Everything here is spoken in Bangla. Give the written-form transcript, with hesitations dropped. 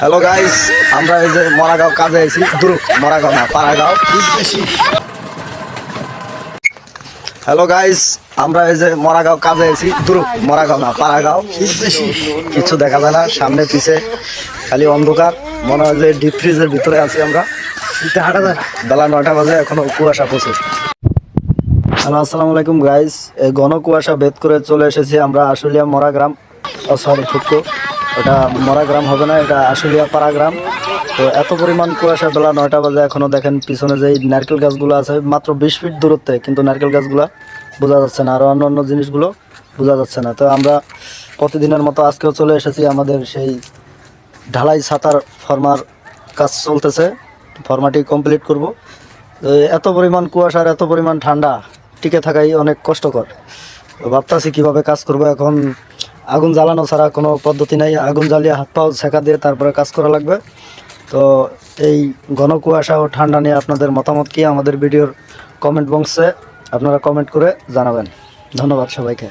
হ্যালো গাইস, আমরা এই যে মরাগাঁও কাজে আছি। দূর মরাগাঁও না, পাড়াগাঁও। হ্যালো গাইস, আমরা এই যে মরাগাঁও কাজে আছি। দূর মরাগাঁও না, পাড়াগাঁও। কিছু দেখা যায় না, সামনে পিছে খালি অন্ধকার। মনে হয় যে ডিপ ফ্রিজের ভিতরে আছি আমরা। বেলা 9টা বাজে, এখনো কুয়াশা প্রচুর। হ্যালো, আসসালামু আলাইকুম গাইস। এই ঘন কুয়াশা ভেদ করে চলে এসেছি আমরা আশুলিয়া মরা গ্রাম। সরি, থুকু, এটা মরা গ্রাম হবে না, এটা আশুলিয়া পাড়া গ্রাম। তো এত পরিমাণ কুয়াশা, বেলা 9টা বাজে, এখনো দেখেন পিছনে যে নারকেল গাছগুলো আছে মাত্র 20 ফিট দূরত্বে, কিন্তু নারকেল গাছগুলো বোঝা যাচ্ছে না, আর অন্য জিনিসগুলো বোঝা যাচ্ছে না। তো আমরা প্রতিদিনের মতো আজকেও চলে এসেছি আমাদের সেই ঢালাই ছাতার ফর্মার কাজ চলতেছে। ফর্মাটি কমপ্লিট করব। এত পরিমাণ কুয়াশা আর এত পরিমাণ ঠান্ডা, টিকে থাকাই অনেক কষ্টকর। ভাবতেছি কীভাবে কাজ করব। এখন আগুন জ্বালানো ছাড়া কোনো পদ্ধতি নাই। আগুন জ্বালিয়ে হাত পাও ছেঁকা দিয়ে তারপরে কাজ করা লাগবে। তো এই ঘন কুয়াশা ও ঠান্ডা নিয়ে আপনাদের মতামত কি, আমাদের ভিডিওর কমেন্ট বক্সে আপনারা কমেন্ট করে জানাবেন। ধন্যবাদ সবাইকে।